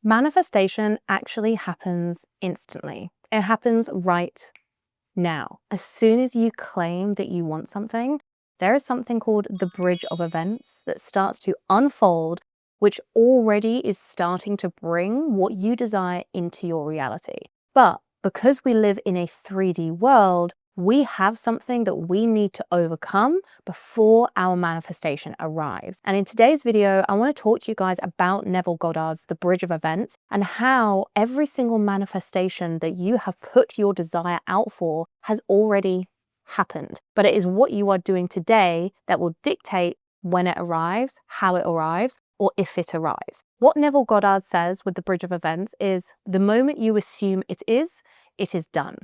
Manifestation actually happens instantly. It happens right now. As soon as you claim that you want something, there is something called the bridge of events that starts to unfold, which already is starting to bring what you desire into your reality. But because we live in a 3D world, we have something that we need to overcome before our manifestation arrives. And in today's video, I want to talk to you guys about Neville Goddard's The Bridge of Events and how every single manifestation that you have put your desire out for has already happened. But it is what you are doing today that will dictate when it arrives, how it arrives, or if it arrives. What Neville Goddard says with The Bridge of Events is the moment you assume it is done.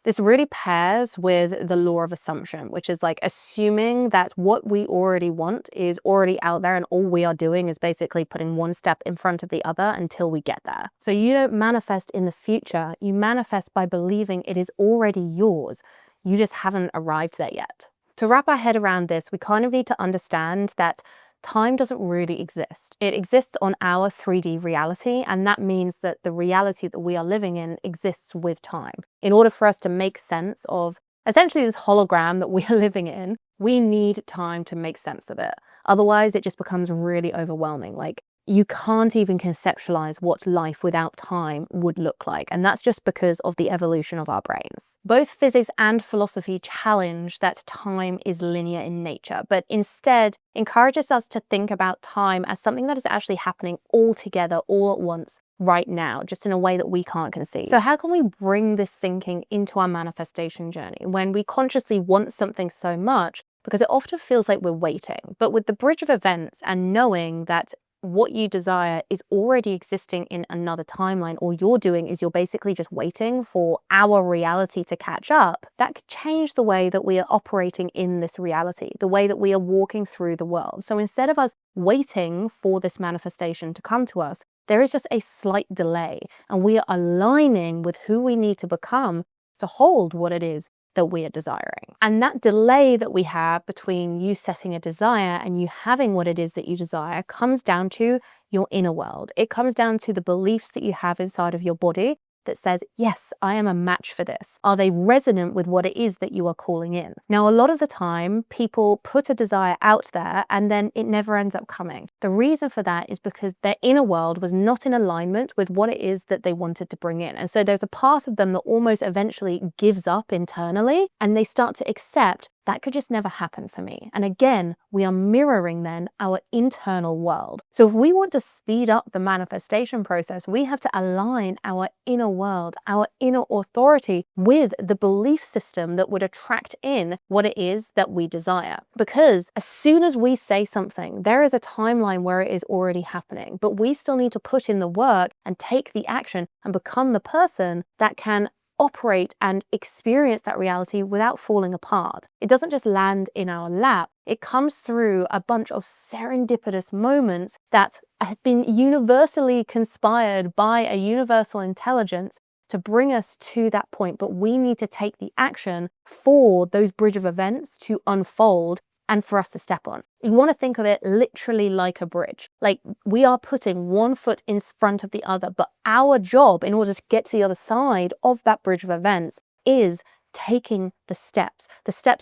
This really pairs with the law of assumption, which is like assuming that what we already want is already out there and all we are doing is basically putting one step in front of the other until we get there. So you don't manifest in the future, you manifest by believing it is already yours. You just haven't arrived there yet. To wrap our head around this, we kind of need to understand that time doesn't really exist. It exists on our 3D reality, and that means that the reality that we are living in exists with time. In order for us to make sense of essentially this hologram that we are living in, we need time to make sense of it. Otherwise, it just becomes really overwhelming. Like, you can't even conceptualize what life without time would look like. And that's just because of the evolution of our brains. Both physics and philosophy challenge that time is linear in nature, but instead encourages us to think about time as something that is actually happening all together, all at once, right now, just in a way that we can't conceive. So how can we bring this thinking into our manifestation journey when we consciously want something so much? Because it often feels like we're waiting. But with the bridge of events and knowing that what you desire is already existing in another timeline, all you're doing is you're basically just waiting for our reality to catch up, that could change the way that we are operating in this reality, the way that we are walking through the world. So instead of us waiting for this manifestation to come to us, there is just a slight delay, and we are aligning with who we need to become to hold what it is that we are desiring. And that delay that we have between you setting a desire and you having what it is that you desire comes down to your inner world. It comes down to the beliefs that you have inside of your body that says, yes, I am a match for this. Are they resonant with what it is that you are calling in? Now, a lot of the time, people put a desire out there and then it never ends up coming. The reason for that is because their inner world was not in alignment with what it is that they wanted to bring in. And so there's a part of them that almost eventually gives up internally, and they start to accept that could just never happen for me. And again, we are mirroring then our internal world. So if we want to speed up the manifestation process, we have to align our inner world, our inner authority with the belief system that would attract in what it is that we desire. Because as soon as we say something, there is a timeline where it is already happening, but we still need to put in the work and take the action and become the person that can operate and experience that reality without falling apart. It doesn't just land in our lap. It comes through a bunch of serendipitous moments that have been universally conspired by a universal intelligence to bring us to that point. But we need to take the action for those bridge of events to unfold and for us to step on. You want to think of it literally like a bridge. Like, we are putting one foot in front of the other, but our job in order to get to the other side of that bridge of events is taking the steps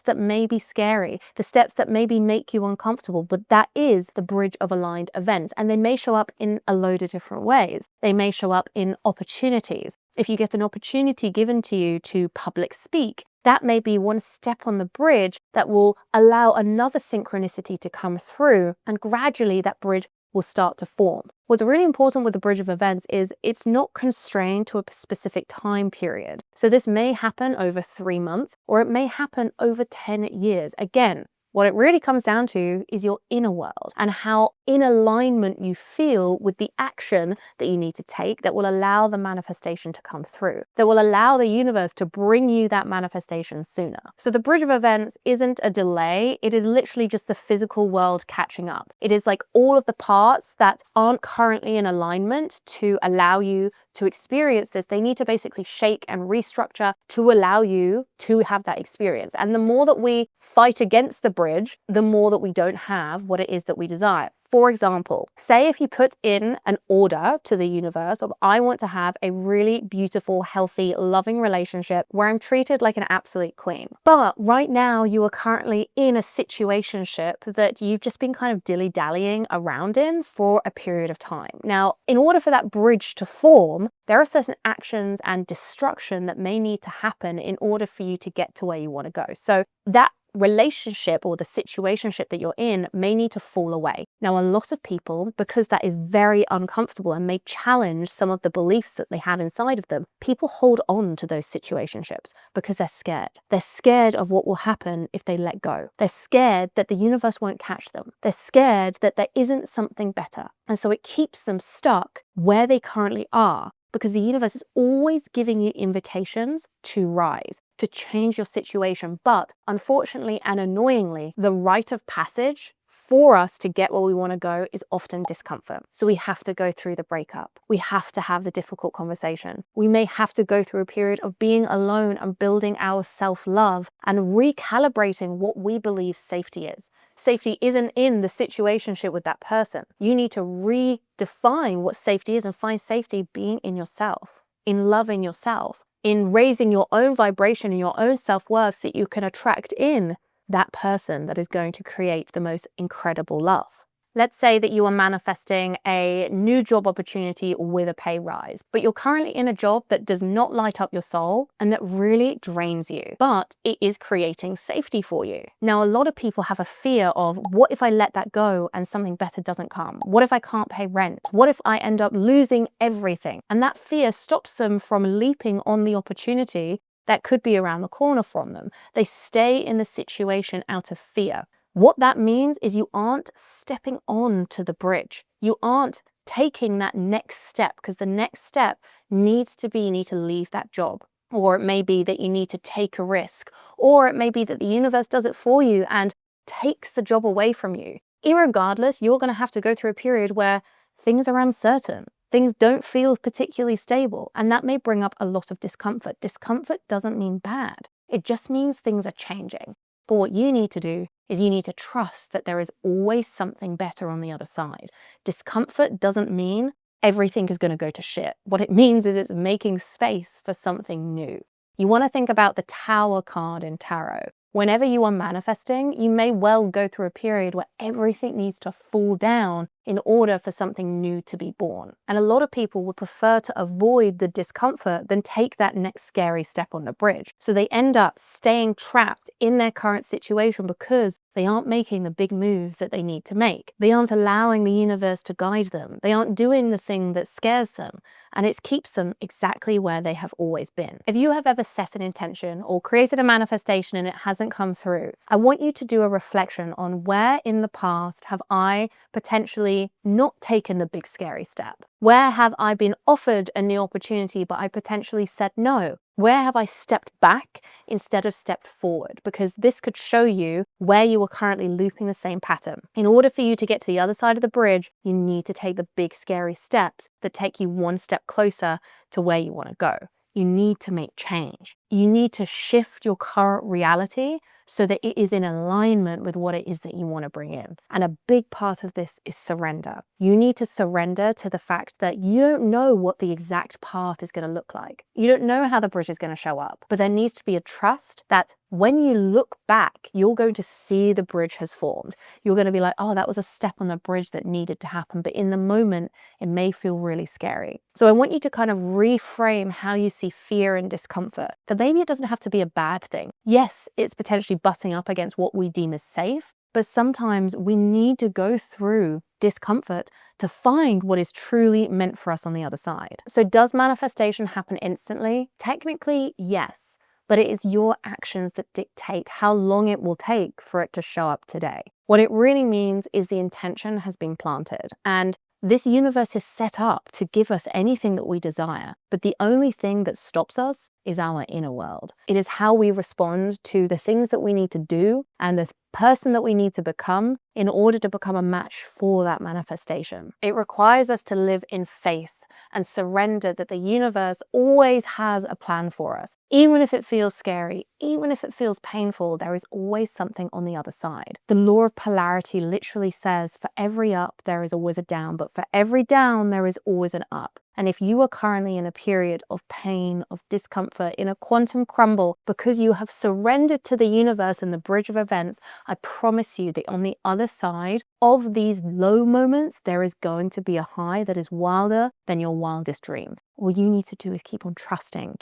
that may be scary, the steps that maybe make you uncomfortable, but that is the bridge of aligned events. And they may show up in a load of different ways. They may show up in opportunities. If you get an opportunity given to you to public speak, that may be one step on the bridge that will allow another synchronicity to come through, and gradually that bridge will start to form. What's really important with the bridge of events is it's not constrained to a specific time period. So this may happen over 3 months, or it may happen over 10 years. Again, what it really comes down to is your inner world and how in alignment you feel with the action that you need to take that will allow the manifestation to come through, that will allow the universe to bring you that manifestation sooner. So the bridge of events isn't a delay. It is literally just the physical world catching up. It is like all of the parts that aren't currently in alignment to allow you to experience this. They need to basically shake and restructure to allow you to have that experience. And the more that we fight against the bridge, the more that we don't have what it is that we desire. For example, say if you put in an order to the universe of, I want to have a really beautiful, healthy, loving relationship where I'm treated like an absolute queen. But right now you are currently in a situationship that you've just been kind of dilly-dallying around in for a period of time. Now, in order for that bridge to form, there are certain actions and destruction that may need to happen in order for you to get to where you want to go. So that relationship or the situationship that you're in may need to fall away. Now, a lot of people, because that is very uncomfortable and may challenge some of the beliefs that they have inside of them, people hold on to those situationships because they're scared. They're scared of what will happen if they let go. They're scared that the universe won't catch them. They're scared that there isn't something better. And so it keeps them stuck where they currently are, because the universe is always giving you invitations to rise, to change your situation. But unfortunately and annoyingly, the rite of passage for us to get where we want to go is often discomfort. So we have to go through the breakup. We have to have the difficult conversation. We may have to go through a period of being alone and building our self-love and recalibrating what we believe safety is. Safety isn't in the situationship with that person. You need to redefine what safety is and find safety being in yourself, in loving yourself, in raising your own vibration and your own self-worth so that you can attract in that person that is going to create the most incredible love. Let's say that you are manifesting a new job opportunity with a pay rise, but you're currently in a job that does not light up your soul and that really drains you, but it is creating safety for you. Now, a lot of people have a fear of, what if I let that go and something better doesn't come? What if I can't pay rent? What if I end up losing everything? And that fear stops them from leaping on the opportunity that could be around the corner from them. They stay in the situation out of fear. What that means is you aren't stepping on to the bridge. You aren't taking that next step, because the next step needs to be, you need to leave that job. Or it may be that you need to take a risk. Or it may be that the universe does it for you and takes the job away from you. Irregardless, you're going to have to go through a period where things are uncertain. Things don't feel particularly stable, and that may bring up a lot of discomfort. Discomfort doesn't mean bad. It just means things are changing. But what you need to do is you need to trust that there is always something better on the other side. Discomfort doesn't mean everything is going to go to shit. What it means is it's making space for something new. You want to think about the Tower card in tarot. Whenever you are manifesting, you may well go through a period where everything needs to fall down in order for something new to be born. And a lot of people would prefer to avoid the discomfort than take that next scary step on the bridge. So they end up staying trapped in their current situation because they aren't making the big moves that they need to make. They aren't allowing the universe to guide them. They aren't doing the thing that scares them. And it keeps them exactly where they have always been. If you have ever set an intention or created a manifestation and it hasn't come through, I want you to do a reflection on where in the past have I potentially not taken the big scary step? Where have I been offered a new opportunity but I potentially said no? Where have I stepped back instead of stepped forward? Because this could show you where you are currently looping the same pattern. In order for you to get to the other side of the bridge, you need to take the big scary steps that take you one step closer to where you want to go. You need to make change. You need to shift your current reality so that it is in alignment with what it is that you want to bring in. And a big part of this is surrender. You need to surrender to the fact that you don't know what the exact path is going to look like. You don't know how the bridge is going to show up, but there needs to be a trust that when you look back, you're going to see the bridge has formed. You're going to be like, oh, that was a step on the bridge that needed to happen. But in the moment, it may feel really scary. So I want you to kind of reframe how you see fear and discomfort. That maybe it doesn't have to be a bad thing. Yes, it's potentially butting up against what we deem as safe, but sometimes we need to go through discomfort to find what is truly meant for us on the other side. So does manifestation happen instantly? Technically, yes, but it is your actions that dictate how long it will take for it to show up today. What it really means is the intention has been planted, and this universe is set up to give us anything that we desire, but the only thing that stops us is our inner world. It is how we respond to the things that we need to do and the person that we need to become in order to become a match for that manifestation. It requires us to live in faith and surrender that the universe always has a plan for us. Even if it feels scary, even if it feels painful, there is always something on the other side. The law of polarity literally says for every up, there is always a down, but for every down, there is always an up. And if you are currently in a period of pain, of discomfort, in a quantum crumble, because you have surrendered to the universe and the bridge of events, I promise you that on the other side of these low moments, there is going to be a high that is wilder than your wildest dream. All you need to do is keep on trusting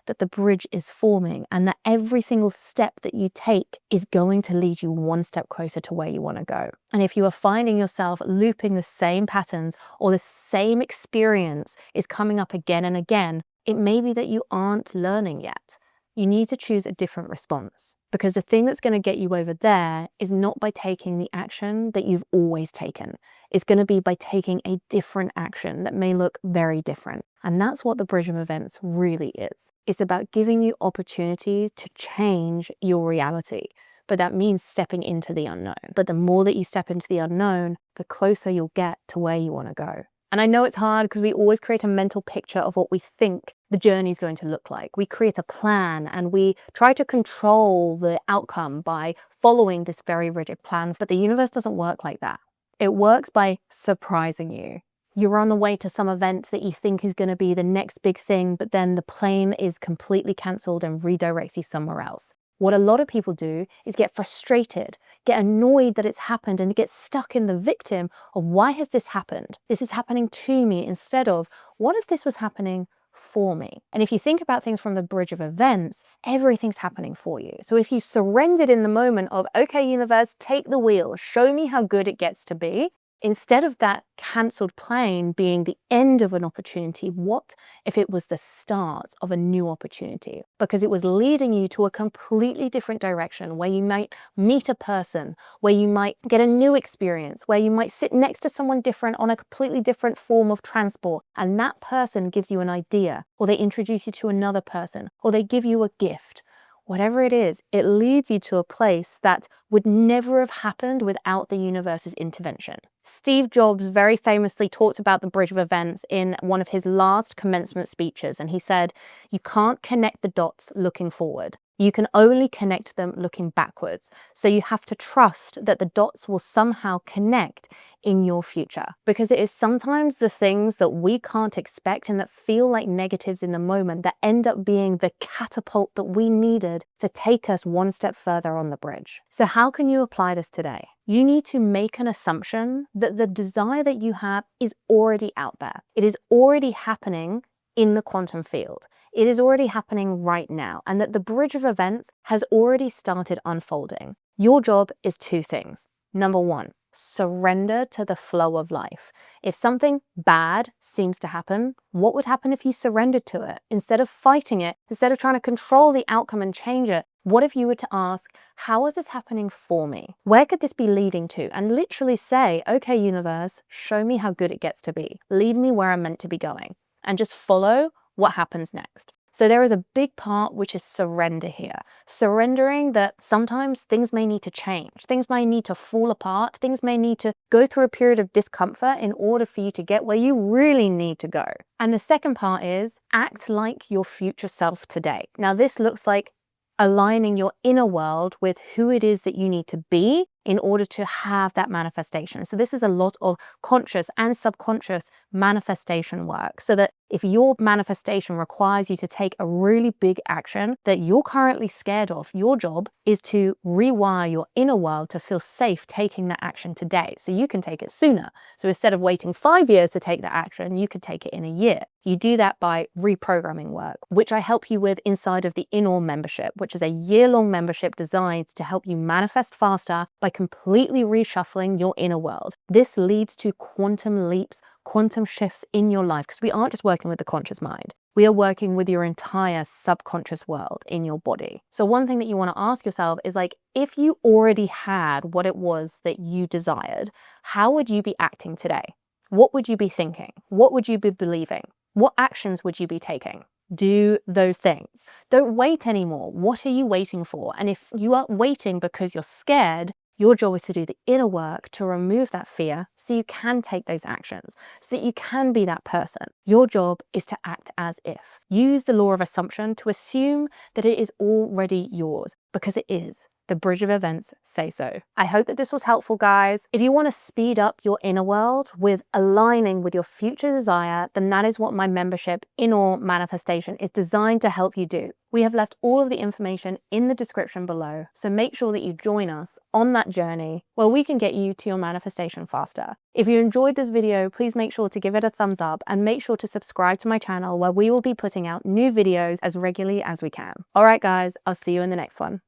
that the bridge is forming and that every single step that you take is going to lead you one step closer to where you want to go. And if you are finding yourself looping the same patterns or the same experience is coming up again and again, it may be that you aren't learning yet. You need to choose a different response, because the thing that's going to get you over there is not by taking the action that you've always taken. It's going to be by taking a different action that may look very different. And that's what the bridge of events really is. It's about giving you opportunities to change your reality. But that means stepping into the unknown. But the more that you step into the unknown, the closer you'll get to where you want to go. And I know it's hard because we always create a mental picture of what we think the journey is going to look like. We create a plan and we try to control the outcome by following this very rigid plan. But the universe doesn't work like that. It works by surprising you. You're on the way to some event that you think is going to be the next big thing, but then the plane is completely cancelled and redirects you somewhere else. What a lot of people do is get frustrated, get annoyed that it's happened, and get stuck in the victim of why has this happened? This is happening to me, instead of what if this was happening for me? And if you think about things from the bridge of events, everything's happening for you. So if you surrendered in the moment of, okay, universe, take the wheel, show me how good it gets to be, instead of that cancelled plane being the end of an opportunity, what if it was the start of a new opportunity? Because it was leading you to a completely different direction, where you might meet a person, where you might get a new experience, where you might sit next to someone different on a completely different form of transport, and that person gives you an idea, or they introduce you to another person, or they give you a gift. Whatever it is, it leads you to a place that would never have happened without the universe's intervention. Steve Jobs very famously talked about the bridge of events in one of his last commencement speeches, and he said, "You can't connect the dots looking forward. You can only connect them looking backwards. So you have to trust that the dots will somehow connect in your future." Because it is sometimes the things that we can't expect and that feel like negatives in the moment that end up being the catapult that we needed to take us one step further on the bridge. So how can you apply this today? You need to make an assumption that the desire that you have is already out there. It is already happening in the quantum field. It is already happening right now, and that the bridge of events has already started unfolding. Your job is two things. Number one, surrender to the flow of life. If something bad seems to happen, what would happen if you surrendered to it? Instead of fighting it, instead of trying to control the outcome and change it, what if you were to ask, how is this happening for me? Where could this be leading to? And literally say, okay, universe, show me how good it gets to be. Lead me where I'm meant to be going. And just follow what happens next. So there is a big part which is surrender here. Surrendering that sometimes things may need to change. Things may need to fall apart. Things may need to go through a period of discomfort in order for you to get where you really need to go. And the second part is act like your future self today. Now this looks like aligning your inner world with who it is that you need to be in order to have that manifestation. So this is a lot of conscious and subconscious manifestation work, so that if your manifestation requires you to take a really big action that you're currently scared of, your job is to rewire your inner world to feel safe taking that action today, so you can take it sooner. So instead of waiting 5 years to take that action, you could take it in a year. You do that by reprogramming work, which I help you with inside of the inawe membership, which is a year-long membership designed to help you manifest faster by completely reshuffling your inner world. This leads to quantum leaps, quantum shifts in your life, because we aren't just working with the conscious mind. We are working with your entire subconscious world in your body. So one thing that you want to ask yourself is, like, if you already had what it was that you desired, how would you be acting today? What would you be thinking? What would you be believing? What actions would you be taking? Do those things. Don't wait anymore. What are you waiting for? And if you are waiting because you're scared, Your job is to do the inner work to remove that fear so you can take those actions, so that you can be that person. Your job is to act as if. Use the law of assumption to assume that it is already yours, because it is. The bridge of events say so. I hope that this was helpful, guys. If you want to speed up your inner world with aligning with your future desire, then that is what my membership, Inawe Manifestation, is designed to help you do. We have left all of the information in the description below, so make sure that you join us on that journey where we can get you to your manifestation faster. If you enjoyed this video, please make sure to give it a thumbs up and make sure to subscribe to my channel where we will be putting out new videos as regularly as we can. All right, guys, I'll see you in the next one.